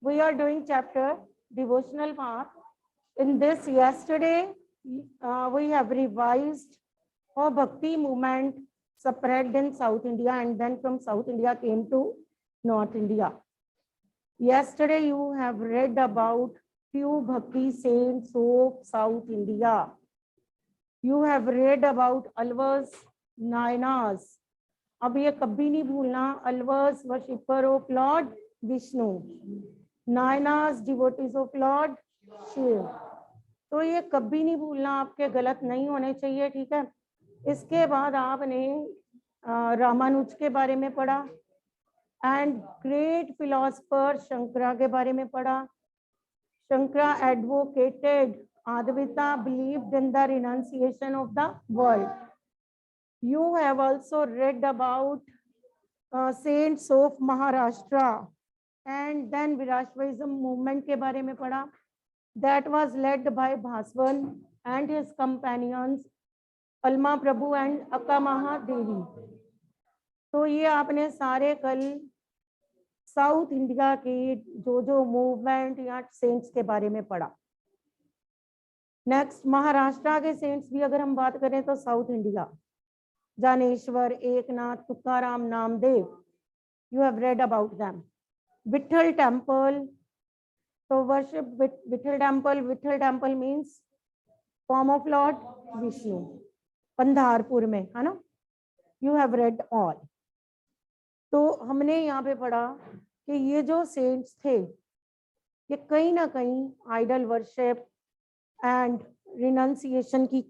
We are doing chapter devotional path. In this, yesterday we have revised how Bhakti movement spread in South India and then from South India came to North India. Yesterday you have read about few Bhakti saints of South India. You have read about Alvas, Nayanas. अब ये कभी नहीं भूलना, Alvas worshipper of Lord Vishnu, Nayanas devotees of Lord Shiv. तो ये कभी नहीं भूलना, आपके गलत नहीं होने चाहिए, ठीक है। इसके बाद आपने रामानुज के बारे में पढ़ा एंड ग्रेट फिलोसफर शंकरा के बारे में पढ़ा. Shankara advocated, Advaita believed in the renunciation of the world. You have also read about saints of Maharashtra and then Virashvaism movement के बारे में पढ़ा. That was led by Bhaswan and his companions Alma Prabhu and Akka Mahadevi. तो ये आपने सारे कल south India के जो मूवमेंट या सेंट्स के बारे में पढ़ा. नेक्स्ट महाराष्ट्र के सेंट्स भी अगर हम बात करें तो south India, Dnyaneshwar, Eknath, Tukaram, Namdev, you have read about them. Vitthal temple, तो worship Vitthal temple means form of lord Vishnu, Pandharpur में है ना. You have read all. तो हमने यहाँ पे पढ़ा कि ये जो सेंट्स थे ये कहीं ना कहीं आइडल वर्शिप एंड रिनंसिएशन की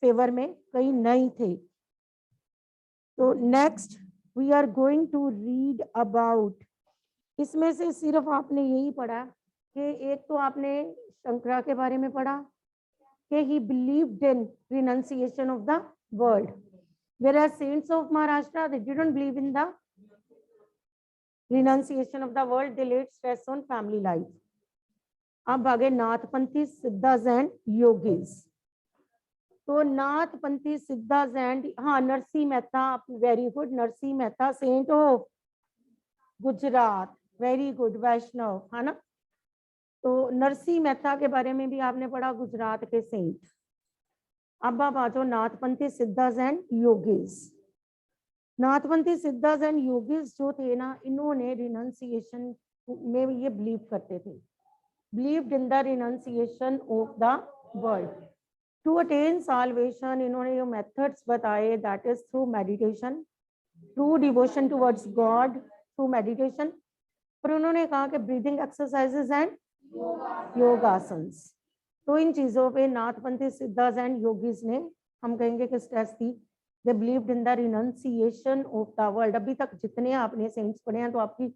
फेवर में कहीं नहीं थे. तो next we are going to read about, इसमें से सिर्फ आपने यही पढ़ा कि एक तो आपने शंकरा के बारे में पढ़ा कि ही believed in renunciation of the world, whereas saints of Maharashtra they didn't believe in the renunciation of the world, they laid stress on family life. अब आगे नाथपंथी सिद्धास एंड योगीज. तो नाथपंथी सिद्धास एंड, हाँ, Narsinh Mehta, very good, Narsinh Mehta saint of Gujarat, very good, Vaishnav है ना. तो नरसिंह मेहता के बारे में भी आपने पढ़ा, गुजरात के सेंट. अब आप आ जाओ Nathpanthi Siddhas and yogis. Nathpanthi Siddhas and yogis जो थे ना, इन्होंने रिनंसिएशन में ये बिलीव करते थे, believed in the renunciation of the world. To attain salvation, इन्होंने जो methods बताए, that is through meditation, through devotion towards God, through meditation. और उन्होंने कहा कि breathing exercises and yogasans. तो इन चीजों पे नाथपंथी सिद्धास एंड योगीज ने, हम कहेंगे कि stress the. They believed in the renunciation of the world. अभी तक जितने आपने सेंट्स पढ़े हैं तो आपकी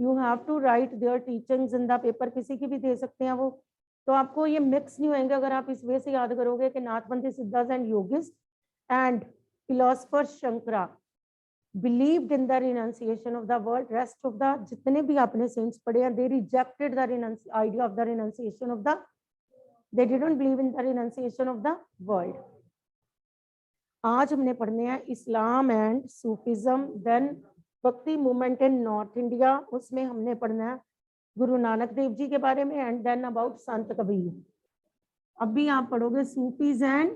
you have to write their teachings in the paper, किसी की भी दे सकते हैं वो. तो आपको ये मिक्स नहीं होंगे अगर आप इस वे से याद करोगे कि Nathpanthi Siddhas and yogist and philosopher Shankara believed in the renunciation of the world. Rest of the जितने भी आपने सेंट्स पढ़े हैं, they rejected the idea of the renunciation of the, they didn't believe in the renunciation of the world. आज हमने पढ़ने हैं Islam and sufism, then bhakti movement in north India. उसमें हमने पढ़ना है गुरु नानक देव जी के बारे में एंड देन अबाउट संत कबीर. अभी आप पढ़ोगे सूफीज एंड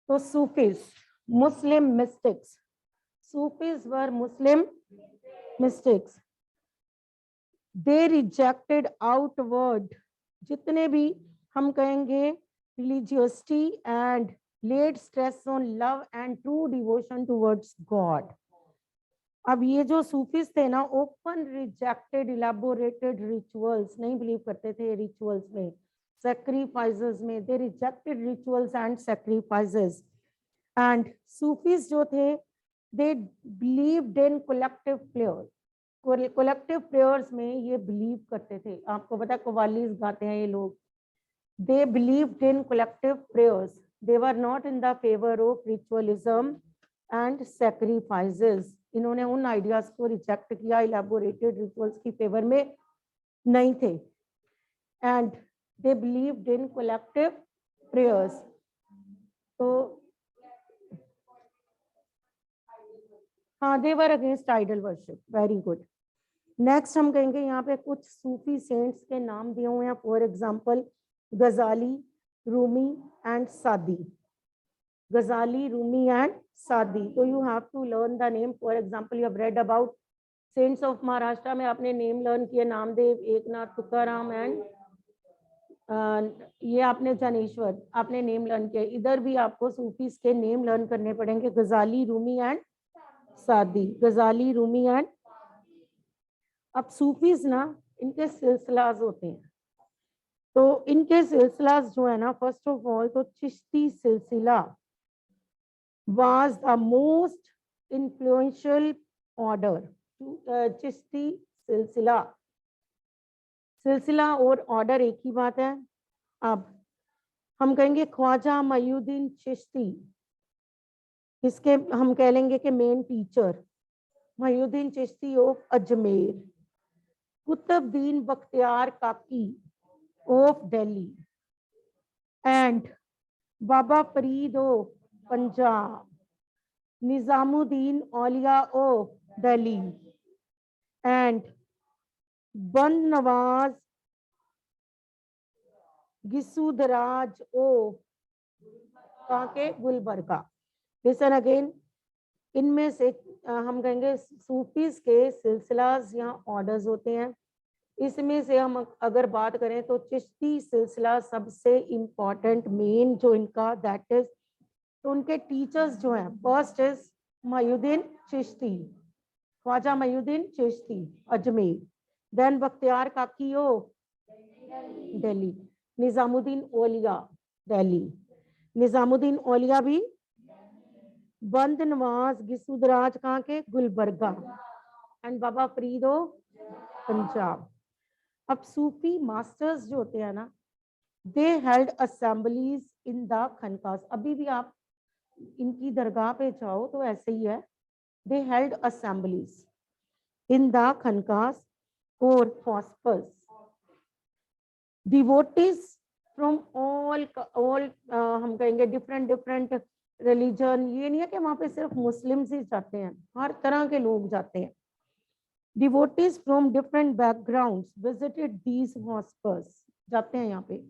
तो Sufis, Muslim mystics. Sufis were Muslim mystics. They rejected outward, जितने भी हम कहेंगे religiosity and laid stress on love and true devotion towards God. अब ये जो सूफीज थे ना, ओपन रिजेक्टेड इलेबोरेटेड रिचुअल्स, नहीं बिलीव करते थे रिचुअल्स में, सैक्रिफाइसेस में. They rejected rituals and sacrifices. And Sufis जो थे they believed in collective prayer. Collective prayers में ये बिलीव करते थे. आपको पता है कव्वालीज गाते हैं ये लोग. They believed in collective prayers. They were not in the favor of ritualism and sacrifices. इन्होंने उन आइडियाज को रिजेक्ट किया, इलेबोरेटेड रिचुअल्स की फेवर में नहीं थे. And they believed in collective prayers. तो हाँ, they were against idol worship, very good. Next हम कहेंगे यहाँ पे कुछ सूफी सेंट्स के नाम दिए हुए हैं, फॉर एग्जाम्पल गजाली, रूमी एंड सादी। गजाली, रूमी एंड सादी। तो you have to learn the name. For example you have read about saints of Maharashtra में आपने नेम लर्न किए, नामदेव, एकनाथ, तुकाराम एंड ये आपने ज्ञानेश्वर आपने नेम लर्न किया। इधर भी आपको सूफीज के नेम लर्न करने पड़ेंगे, गजाली, रूमी एंड सादी। गजाली, रूमी एंड, अब सूफीज ना इनके सिलसिलाज होते हैं, तो इनके सिलसिलाज जो है ना, फर्स्ट ऑफ ऑल तो चिश्ती सिलसिला was the most influential order. Chishti सिलसिला, सिलसिला और ऑर्डर एक ही बात है। अब हम कहेंगे ख्वाजा मईनुद्दीन चिश्ती, इसके हम कह लेंगे कि main teacher Moinuddin Chishti of Ajmer. Qutbuddin Bakhtiyar Kaki of Delhi and Baba Farid of Punjab. Nizamuddin Auliya of Delhi and Banda Nawaz गिसूदराज of कहाँ के, गुलबर्गा। लिसन अगेन, इनमें से हम कहेंगे सूफीज के सिलसिलाज या ऑर्डर्स होते हैं। इसमें से हम अगर बात करें तो चिश्ती सिलसिला सबसे इम्पोर्टेंट मेन जो इनका दैट इज, तो उनके टीचर्स जो हैं, first is Moinuddin Chishti, Khwaja Moinuddin Chishti Ajmer, then Bakhtiyar Kaki of Delhi, Nizamuddin Auliya Delhi, Nizamuddin Auliya भी, बंद नवाज गिसूदराज कहाँ के, गुलबर्गा एंड बाबा फरीद ऑफ पंजाब। अब सूफी मास्टर्स जो होते हैं ना, they held assemblies in the khanqahs. अभी भी आप इनकी दरगाह पे जाओ तो ऐसे ही है, they held assemblies in the khanqahs और फॉस्फर्स। डिवोटीज फ्रॉम ऑल हम कहेंगे डिफरेंट रिलीजन, ये नहीं है कि वहां पे सिर्फ मुस्लिम्स ही जाते हैं, हर तरह के लोग जाते हैं। Devotees from different backgrounds visited these Hospers, जाते हैं यहाँ पे,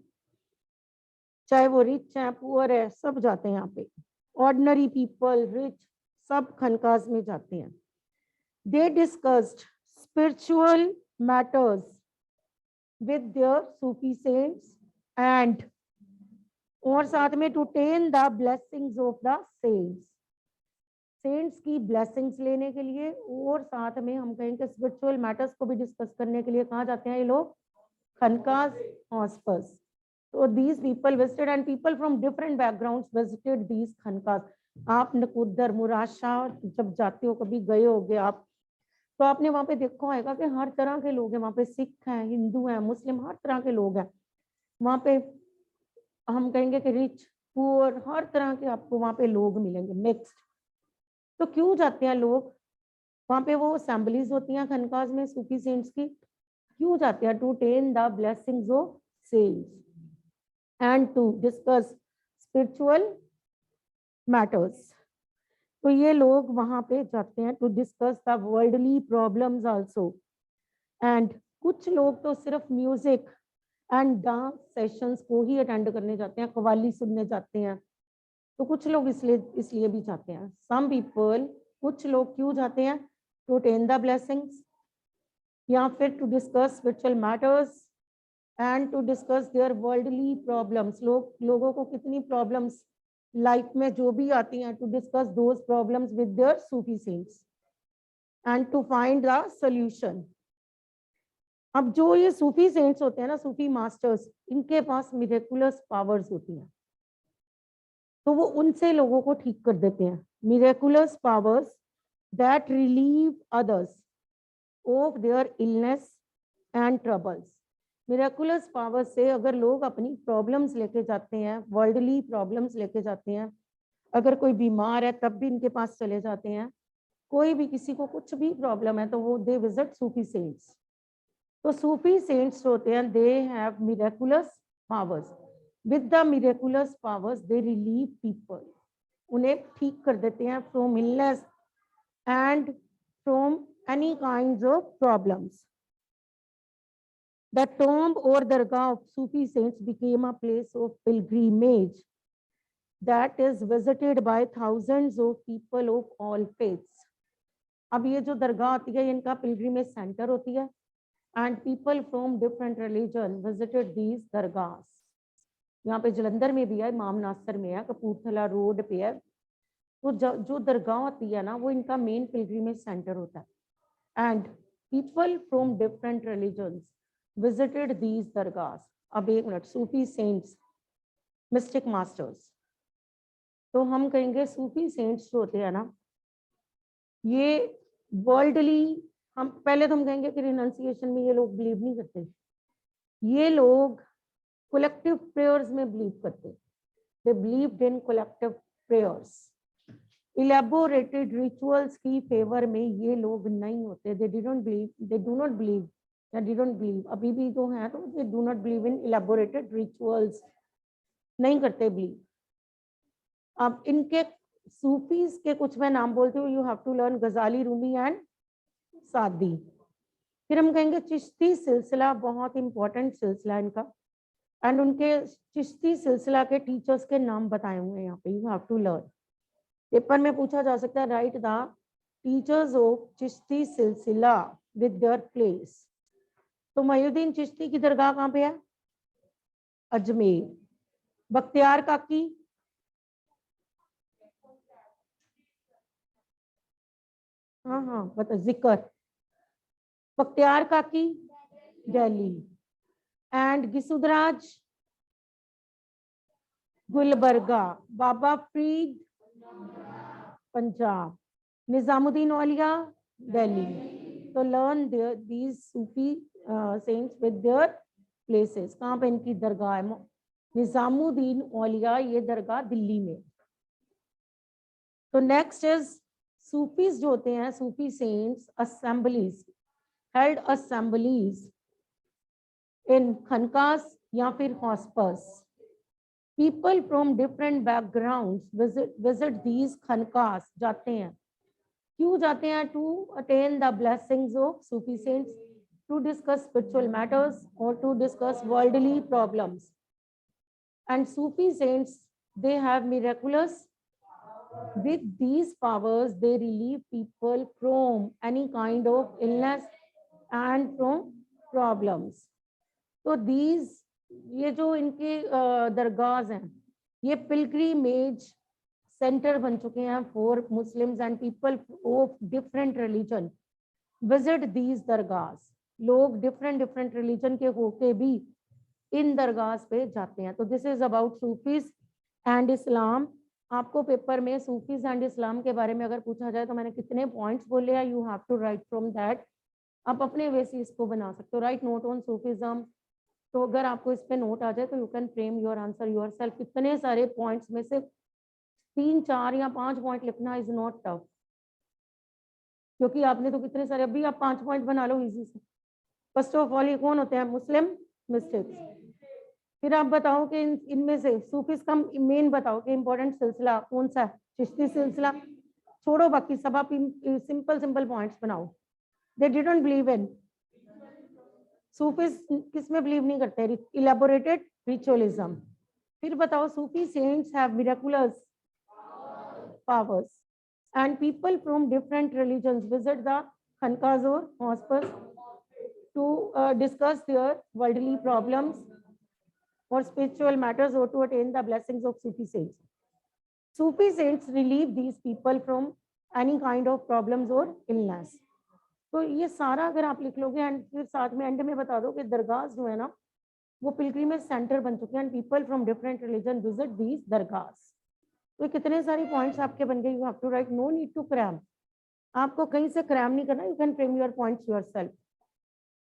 चाहे वो रिच है पुअर है, सब जाते हैं यहाँ पे। ऑर्डिनरी पीपल, रिच, सब खनकाज में जाते हैं। They discussed spiritual matters with their sufi saints and, और साथ में to attain the blessings of the saints, saints की ब्लेसिंग्स लेने के लिए, और साथ में हम कहेंगे स्पिरिचुअल मैटर्स को भी डिस्कस करने के लिए कहाँ जाते हैं ये लोग, खनकाज Hospers. So these people visited and people from different backgrounds visited these खनकाज। आप नकुदर, मुराशा जब जाते हो, कभी गए होगे आप, तो आपने वहां पे देखा होगा कि हर तरह के लोग हैं वहां पे, सिख हैं, हिंदू हैं, मुस्लिम, हर तरह के लोग हैं वहां पे। हम कहेंगे कि रिच पुअर, हर तरह के आपको वहां पे लोग मिलेंगे, मिक्स्ड। तो क्यों जाते हैं लोग वहां पे, वो असेंबलीज होती हैं खनकाज में सूफी सेंट्स की, क्यों जाते हैं, to attain the blessings of saints and to discuss spiritual matters। तो ये लोग वहां पे जाते हैं to discuss the worldly problems also। and कुछ लोग तो सिर्फ म्यूजिक एंड डांस सेशंस को ही अटेंड करने जाते हैं, कव्वाली सुनने जाते हैं। तो कुछ लोग इसलिए भी जाते हैं, some people, कुछ लोग क्यों जाते हैं, to attain the blessings, या फिर to discuss spiritual matters and to discuss their worldly problems। लोगों को कितनी प्रॉब्लम्स लाइफ में जो भी आती हैं, to discuss those problems with their Sufi saints and to find the solution। अब जो ये सूफी सेंट्स होते हैं ना, सूफी मास्टर्स, इनके पास मिरेकुलस पावर्स होती हैं, तो वो उनसे लोगों को ठीक कर देते हैं। Miraculous powers that relieve others of their illness and troubles. Miraculous power से अगर लोग अपनी प्रॉब्लम्स लेके जाते हैं, वर्ल्डली प्रॉब्लम्स लेके जाते हैं, अगर कोई बीमार है तब भी इनके पास चले जाते हैं, कोई भी किसी को कुछ भी प्रॉब्लम है तो वो दे विजिट सूफी सेंट्स। तो सूफी सेंट्स होते हैं, दे have miraculous powers, with the miraculous powers they relieve people, उन्हें ठीक कर देते हैं from illness and from any kinds of problems. The tomb or dargah of Sufi saints became a place of pilgrimage that is visited by thousands of people of all faiths. अब ये जो दरगाह होती है इनका पिलग्रिमेज सेंटर होती है and people from different religion visited these दरगाहs. यहाँ पे जलंधर में भी है, इमाम नासिर में है, कपूरथला रोड पे है. तो जो दरगाह होती है ना वो इनका मेन पिलग्रिमेज सेंटर होता है and people from different religions visited these दरगाहs. अब एक मिनट, सूफी सेंट्स, मिस्टिक मास्टर्स, तो हम कहेंगे सूफी सेंट्स जो होते हैं ना ये वर्ल्डली, हम पहले तो हम कहेंगे कि रिनाउंसिएशन में ये लोग बिलीव नहीं करते, ये लोग कलेक्टिव प्रेयर्स में बिलीव करते. They believed in collective prayers. Elaborated rituals की फेवर में ये लोग नहीं होते. दे डू नॉट बिलीव या डिडंट बिलीव, अभी भी जो है तो they do not believe in elaborated rituals, नहीं करते बिलीव. अब इनके सूफीज के कुछ मैं नाम बोलती हूँ. यू हैव टू लर्न गजाली, रूमी एंड सादी. फिर हम कहेंगे चिश्ती सिलसिला, बहुत इंपॉर्टेंट सिलसिला इनका, एंड उनके चिश्ती सिलसिला के टीचर्स के नाम बताए हुए हैं यहाँ पे. You have to learn. Paper में पूछा जा सकता है write the teachers of Chishti Silsila with their place. तो मोइनुद्दीन चिश्ती की दरगाह कहाँ पे है? अजमेर. बख्तियार काकी, हाँ बता, जिक्र. बख्तियार काकी दिल्ली, एंड गिसुदराज गुलबर्गा. बाबा फरीद पंजाब. निजामुद्दीन औलिया दिल्ली. तो learn these Sufi cents with their places. कहाँ पे इनकी दरगाह है? निजामुद्दीन औलिया, ये दरगाह दिल्ली में. तो नेक्स्ट इज सूफीज जो होते हैं, sufi saints assemblies, held assemblies in khanqahs या फिर hospices. People from different backgrounds visit these khanqahs. जाते हैं, क्यों जाते हैं? To attain the blessings of sufi saints, to discuss spiritual matters और to discuss worldly problems. And sufi saints they have miraculous. With these powers, they relieve people from any kind of illness and from problems. तो these, ये जो इनके दरगाहs हैं, ये pilgrimage centre बन चुके हैं for Muslims and people of different religion visit these दरगाहs. लोग डिफरेंट रिलीजन के होके भी इन दरगाहs पे जाते हैं. तो this is about Sufis and Islam. आपको पेपर में सूफीज एंड इस्लाम के बारे में अगर पूछा जाए तो मैंने कितने पॉइंट्स बोले हैं, you have to write from that. आप अपने वे से इसको बना सकते हो. Write note on Sufism. तो अगर आपको इस पे नोट आ जाए तो you can frame your answer yourself. कितने सारे पॉइंट्स में से 3, 4 या 5 पॉइंट लिखना इज नॉट टफ, क्योंकि आपने तो कितने सारे, अभी आप 5 पॉइंट बना लो इजी से. फर्स्ट ऑफ ऑल ये कौन होते हैं? मुस्लिम मिस्टेक्स. फिर आप बताओ कि इनमें से सूफीज का मेन बताओ कि इंपॉर्टेंट सिलसिला कौन सा है? चिश्ती सिलसिला. छोड़ो बाकी सब, आप सिंपल पॉइंट्स बनाओ. They didn't believe in, sufis किस में बिलीव नहीं करते? Elaborated ritualism. फिर बताओ sufi saints have miraculous powers and people from different religions visit the khanqahs और hospices to discuss their worldly problems or spiritual matters or to attain the blessings of Sufi saints. Sufi saints relieve these people from any kind of problems or illness. तो ये सारा अगर आप लिख लोगे and फिर साथ में एंड में बता दो कि दरगाह जो है ना वो पिलग्रिमेज सेंटर बन चुके हैं and people from different religion visit these dargah. तो कितने सारे पॉइंट्स आपके बन गए. You have to write, no need to cram. आपको कहीं से क्रैम नहीं करना. You can frame your points yourself.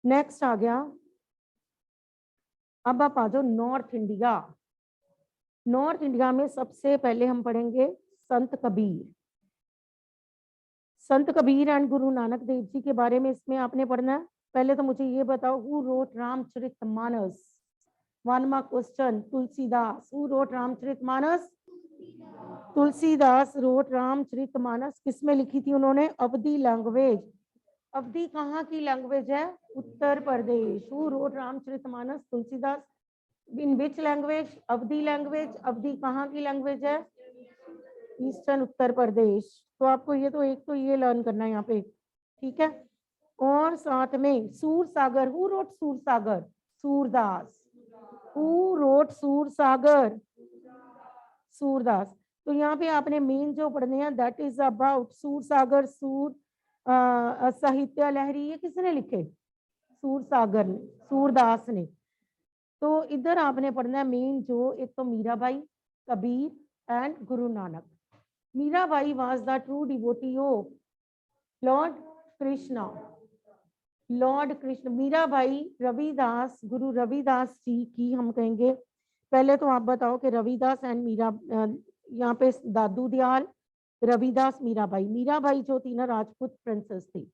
Next आ गया, अब आप आ जाओ नॉर्थ इंडिया. नॉर्थ इंडिया में सबसे पहले हम पढ़ेंगे संत कबीर. संत कबीर एंड गुरु नानक देव जी के बारे में इसमें आपने पढ़ना है. पहले तो मुझे ये बताओ, who wrote Ramcharitmanas? 1 mark question. Tulsidas. Who wrote Ramcharitmanas? Tulsidas wrote Ramcharitmanas किस में लिखी थी उन्होंने? अवधी लैंग्वेज। अवधी कहाँ की लैंग्वेज है? Uttar Pradesh. Who wrote Ramcharitmanas? Tulsidas. In which language? Awadhi language. Awadhi कहाँ की लैंग्वेज है? ईस्टर्न उत्तर प्रदेश। तो आपको ये तो एक तो ये लर्न करना है यहाँ पे, ठीक है। और साथ में सूर सागर, हु रोट सूर सागर? सूरदास। हु रोट सूर सागर? सूरदास। तो यहाँ पे आपने मेन जो पढ़ने हैं दैट इज अबाउट सूर सागर। सूर साहित्य लहरी ये किसने लिखे? सूर सागर ने, सूरदास ने। तो इधर आपने पढ़ना है मेन जो एक तो Mirabai, Kabir and Guru Nanak. Mirabai was the true devotee of Lord Krishna. Lord Krishna. Mirabai Ravidas, Guru Ravidas ji की हम कहेंगे। पहले तो आप बताओ कि रविदास एंड मीरा, यहाँ पे दादू दयाल, रविदास, मीराबाई। मीराबाई जो थी ना राजपूत प्रिंसेस थी।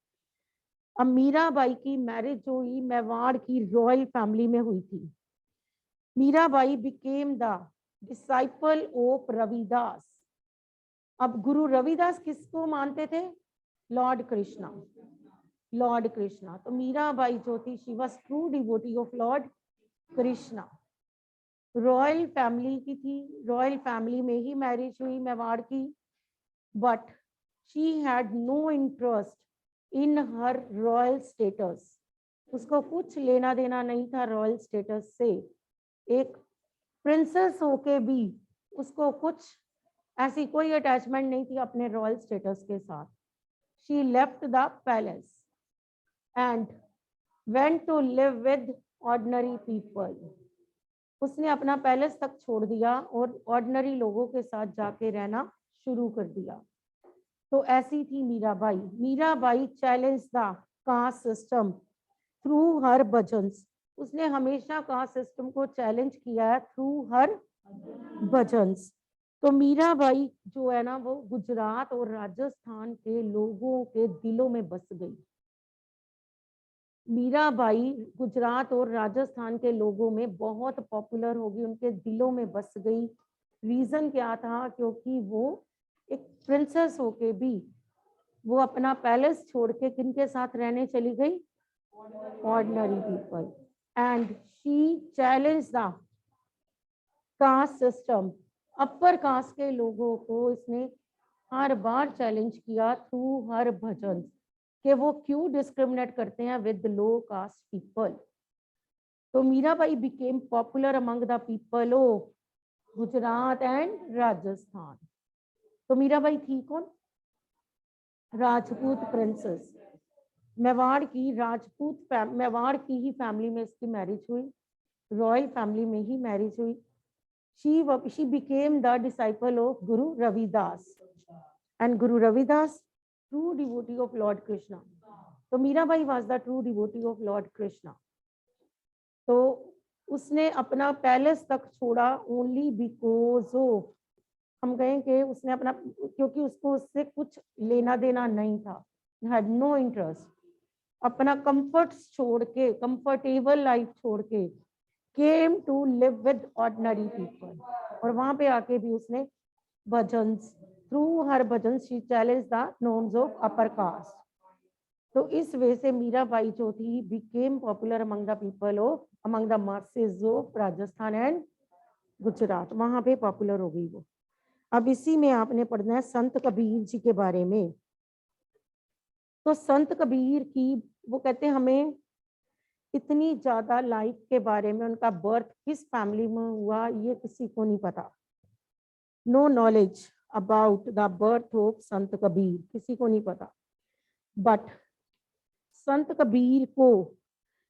अब मीराबाई की मैरिज जो हुई मेवाड़ की रॉयल फैमिली में हुई थी। Mirabai became the disciple of Ravidas. अब गुरु रविदास किसको मानते थे? लॉर्ड कृष्णा। लॉर्ड कृष्णा। तो मीराबाई जो थी she was true devotee of Lord Krishna. Royal family की थी, रॉयल फैमिली में ही मैरिज हुई मेवाड़ की। But she had no interest in her royal status. उसको कुछ लेना देना नहीं था रॉयल स्टेटस से। एक प्रिंसेस होके भी उसको कुछ ऐसी कोई अटैचमेंट नहीं थी अपने रॉयल स्टेटस के साथ। She left the palace and went to live with ordinary people. उसने अपना पैलेस तक छोड़ दिया और ऑर्डिनरी लोगों के साथ जाके रहना शुरू कर दिया। तो ऐसी थी Mirabai. Mirabai challenge the caste system through her bhajans. उसने हमेशा कास्ट सिस्टम को चैलेंज किया है थ्रू हर भजन्स। तो मीराबाई जो है ना वो गुजरात और राजस्थान के लोगों के दिलों में बस गई। मीराबाई गुजरात और राजस्थान के लोगों में बहुत पॉपुलर होगी, उनके दिलों में बस गई। रीजन क्या था? क्योंकि वो एक प्रिंसेस होके भी वो अपना पैलेस छोड़ के किनके साथ रहने चली गई? Ordinary people. And she challenge the caste system. Upper caste के लोगों को इसने हर बार चैलेंज किया थ्रू हर भजन कि वो क्यों डिस्क्रिमिनेट करते हैं विद लो कास्ट पीपल। तो Mirabai became popular among the people of Gujarat and Rajasthan. तो मीराबाई थी कौन? राजपूत प्रिंसेस। मेवाड़ की राजपूत मेवाड़ की ही फैमिली में इसकी मैरिज हुई, रॉयल फैमिली में ही मैरिज हुई। she became the disciple of Guru Ravidas and Guru Ravidas true devotee of Lord Krishna. तो Mirabai was the true devotee of Lord Krishna. तो उसने अपना पैलेस तक छोड़ा ओनली बिकॉज ऑफ, हम कहें कि उसने अपना, क्योंकि उसको उससे कुछ लेना देना नहीं था, हैड नो इंटरेस्ट। अपना कंफर्ट्स छोड़ के, कंफर्टेबल लाइफ छोड़ के came to live with ordinary people। और वहां पे आके भी उसने bhajans, through her bhajans she challenged the norms of upper caste। तो इस वे से मीराबाई जो थी became popular among the people of, among the masses of Rajasthan and Gujarat. वहां पे पॉपुलर हो गई वो। अब इसी में आपने पढ़ना है संत कबीर जी के बारे में। तो संत कबीर की वो कहते हैं हमें इतनी ज्यादा लाइफ के बारे में, उनका बर्थ किस फैमिली में हुआ ये किसी को नहीं पता। No knowledge about the birth of Sant Kabir, किसी को नहीं पता। बट संत कबीर को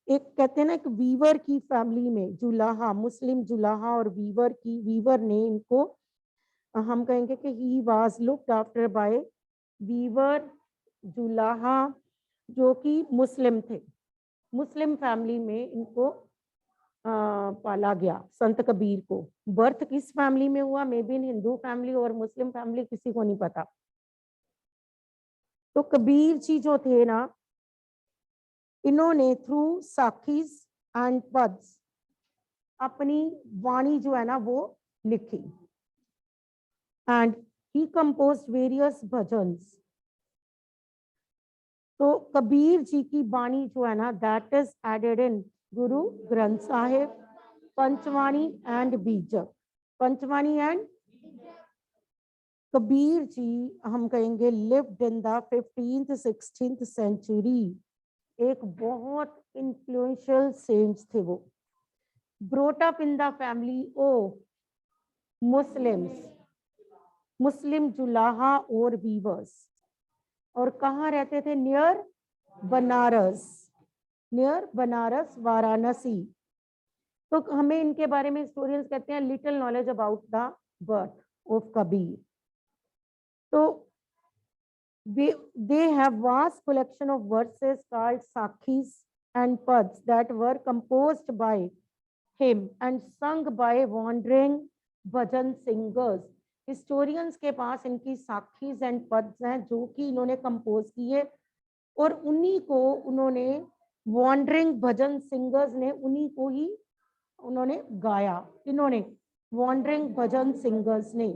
एक कहते हैं ना, एक वीवर की फैमिली में, जुलाहा, मुस्लिम जुलाहा और वीवर की, वीवर ने इनको, हम कहेंगे कि he was looked after by weaver जुलाहा जो कि मुस्लिम थे। मुस्लिम फैमिली में इनको पाला गया संत कबीर को। बर्थ किस फैमिली में हुआ? May be in Hindu family और मुस्लिम फैमिली, किसी को नहीं पता। तो कबीर जी जो थे ना, इन्होंने थ्रू साखीज एंड पद्स अपनी वाणी जो है ना वो लिखी। And He composed various bhajans. तो कबीर जी की बाणी जो है ना, that is added in Guru Granth Sahib, पंचवाणी and बीजक। पंचवाणी एंड कबीर जी हम कहेंगे lived in the 15th 16th century. एक बहुत इन्फ्लुएंशियल सेंट्स थे वो। Brought up in the family of Muslims, Muslim जुलाहा और वीवर्स। और कहाँ रहते थे? Near Banaras, near Banaras Varanasi. तो हमें इनके बारे में हिस्टोरियंस कहते हैं little knowledge about the birth of Kabir. तो they have vast collection of verses called sakhis and pads that were composed by him and sung by wandering bhajan singers। Historians के पास इनकी साखीज एंड पद्स हैं जो कि इन्होंने कंपोज किए, और उन्हीं को उन्होंने वॉन्डरिंग भजन सिंगर्स ने उन्हीं को ही उन्होंने गाया। इन्होंने वॉन्डरिंग भजन सिंगर्स ने।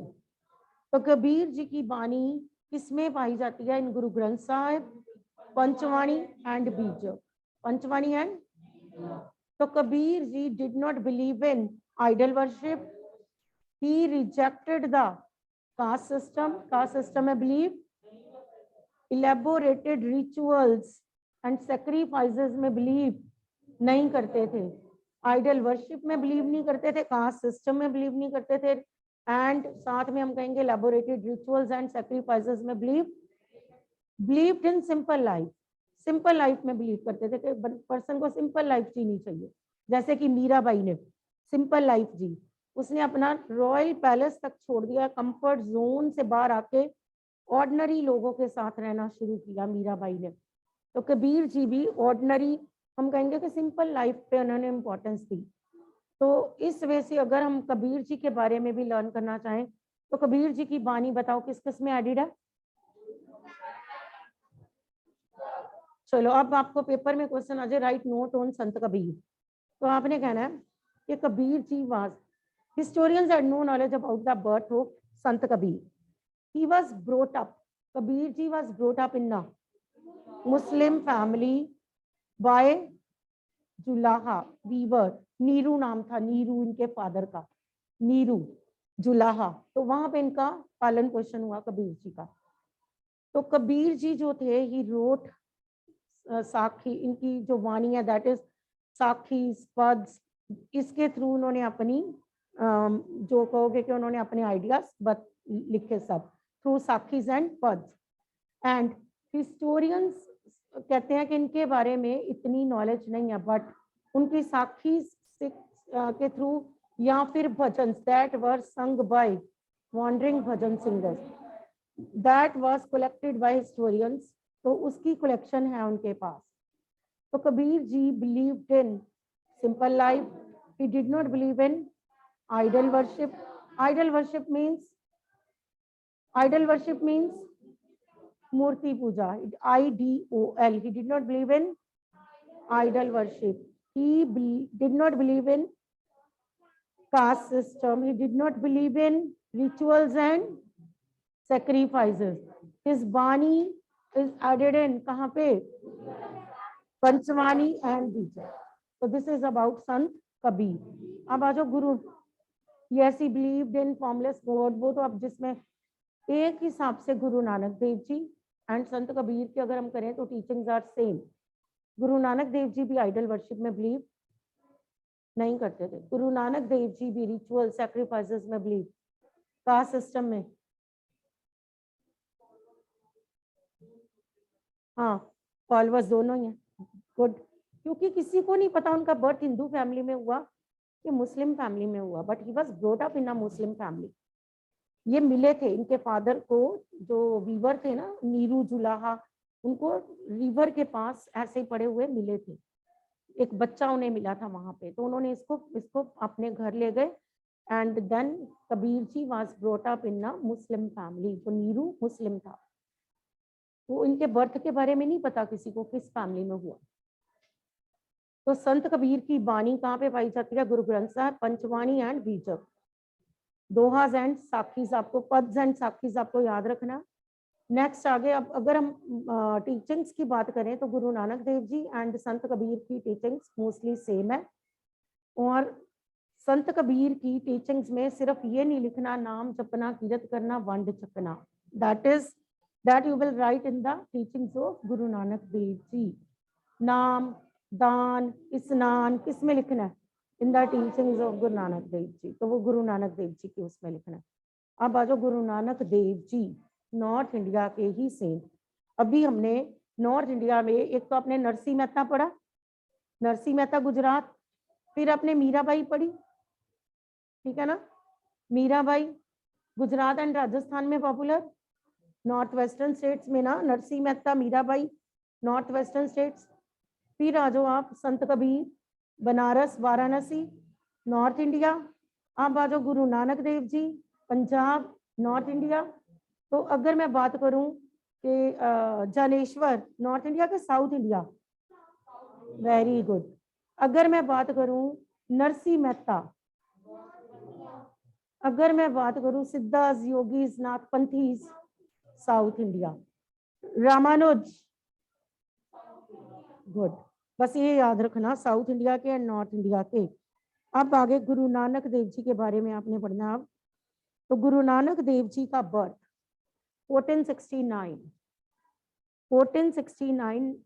तो कबीर जी की बानी किसमें पाई जाती है? इन गुरु ग्रंथ साहिब, पंचवाणी एंड बीजक। पंचवाणी एंड तो Kabir ji did not believe in idol worship. He rejected the caste system. Caste system में believe, elaborated rituals and sacrifices में बिलीव नहीं करते थे। आइडल वर्शिप में बिलीव नहीं करते थे, कास्ट सिस्टम में बिलीव नहीं करते थे, एंड साथ में हम कहेंगे इलेबोरेटेड रिचुअल्स एंड सैक्रिफाइसेस में believed in simple life. Simple life में बिलीव करते थे कि पर्सन को सिंपल लाइफ जीनी चाहिए। जैसे कि मीराबाई ने सिंपल लाइफ जी, उसने अपना रॉयल पैलेस तक छोड़ दिया, कंफर्ट जोन से बाहर आके ऑर्डिनरी लोगों के साथ रहना शुरू किया मीराबाई ने। तो कबीर जी भी ऑर्डिनरी, हम कहेंगे कि सिंपल लाइफ पे उन्होंने इम्पोर्टेंस दी। तो इस वजह से अगर हम कबीर जी के बारे में भी लर्न करना चाहें तो कबीर जी की बानी बताओ किस किस में एडिड है? चलो अब आपको पेपर में क्वेश्चन आ जाए, राइट नोट ऑन संत कबीर। तो आपने कहना है कि Kabir ji was, historians had no knowledge about the birth of Sant Kabir. He was brought up, Kabir ji was brought up in a Muslim family by julaha weaver. Neeru नाम था, नीरू इनके फादर का, नीरू जुलाहा। तो वहां पे इनका पालन पोषण हुआ कबीर जी का। तो कबीर जी जो थे ही रोट साखी, इनकी जो वाणी है दैट इज साखी पद्स। इसके थ्रू उन्होंने अपनी जो कहोगे कि उन्होंने अपने आइडियाज लिखे सब थ्रू साखीज एंड पद्स। एंड हिस्टोरियंस कहते हैं कि इनके बारे में इतनी नॉलेज नहीं है, बट उनकी साखी के थ्रू या फिर भजन that were sung by wandering bhajan singers that was collected by historians. तो उसकी कलेक्शन है उनके पास। तो Kabir ji believed in simple life. He did not believe in idol worship. Idol worship means murti puja, IDOL। he did not believe in idol worship. He did not believe in caste system. He did not believe in rituals and sacrifices. His bani is added in कहाँ पे? पंचवानी and बीजा। So this is about Sant Kabir. अब आ जाओ गुरु। Yes, he believed in formless God। वो तो अब जिसमें एक हिसाब से गुरु नानक देव जी एंड संत कबीर की अगर हम करें तो टीचिंग्स आर सेम। गुरु नानक देव जी भी आइडल वर्शिप में बिलीव नहीं करते थे। गुरु नानक देव जी भी रिचुअल सैक्रिफाइसेस में बिलीव, कास्ट सिस्टम में, हाँ फॉलोअर्स दोनों ही हैं। गुड, क्योंकि किसी को नहीं पता उनका बर्थ हिंदू फैमिली में हुआ कि मुस्लिम फैमिली में हुआ, but he was brought up in a Muslim family. ये मिले थे इनके फादर को, जो वीवर थे ना नीरू जुलाहा, उनको रिवर के पास ऐसे ही पड़े हुए मिले थे। एक बच्चा उन्हें मिला था वहां पे, तो उन्होंने इसको अपने घर ले गए। And then Kabir ji was brought up in a Muslim family. तो नीरू मुस्लिम था। वो इनके बर्थ के बारे में नहीं पता किसी को किस फैमिली में हुआ। तो संत कबीर की बानी कहाँ पे पाई जाती है? गुरु ग्रंथ साहिब, पंचवाणी एंड बीजक। दोहाज एंड साखीज, आपको पद्स एंड साखीज आपको याद रखना। नेक्स्ट आगे, अब अगर हम टीचिंग्स की बात करें तो गुरु नानक देव जी एंड संत कबीर की टीचिंग्स मोस्टली सेम है। और संत कबीर की टीचिंग्स में सिर्फ ये नहीं लिखना नाम जपना किरत करना वंड चकना, that you will write in the teachings of गुरु नानक देव जी। नाम दान स्नान किस में लिखना है? इन द टीचिंग्स ऑफ गुरु नानक देव जी, तो वो गुरु नानक देव जी की उसमें लिखना है। अब आ जाओ गुरु नानक देव जी नॉर्थ इंडिया के ही सेंट। अभी हमने नॉर्थ इंडिया में एक तो आपने नरसिंह मेहता पढ़ा, नरसिंह मेहता गुजरात, फिर आपने मीराबाई पढ़ी, ठीक है ना। मीराबाई गुजरात एंड राजस्थान में पॉपुलर, नॉर्थ वेस्टर्न स्टेट्स में ना Narsinh Mehta Mirabai north western states. फिर आ जाओ आप संत कबीर बनारस वाराणसी नॉर्थ इंडिया। अब आ जाओ गुरु नानक देव जी पंजाब नॉर्थ इंडिया। तो अगर मैं बात करूं कि जानेश्वर नॉर्थ इंडिया के साउथ इंडिया, वेरी गुड। अगर मैं बात करूं नरसिंह मेहता, अगर मैं बात करूं siddhas yogis Nathpanthis south India, Ramanuja, good. बस ये याद रखना साउथ इंडिया के एंड नॉर्थ इंडिया के। अब आगे गुरु नानक देव जी के बारे में आपने पढ़ना। अब तो गुरु नानक देव जी का बर्थ 1469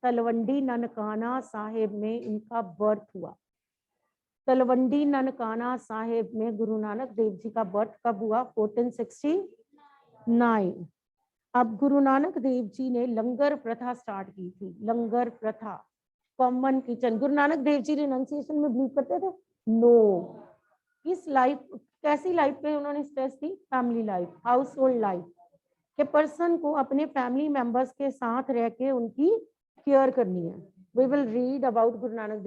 तलवंडी ननकाना साहेब में इनका बर्थ हुआ। तलवंडी ननकाना साहेब में गुरु नानक देव जी का बर्थ कब हुआ? 1469। अब गुरु नानक देव जी ने लंगर प्रथा स्टार्ट की थी, लंगर प्रथा, common kitchen. Guru Nanak Dev ji renunciation में बिलीव करते थे? नो। इस लाइफ, कैसी लाइफ पे उन्होंने स्ट्रेस दी? Family life, household life, के पर्सन को अपने फैमिली मेंबर्स के साथ रह के उनकी केयर करनी है। We will read about Guru Nanak Dev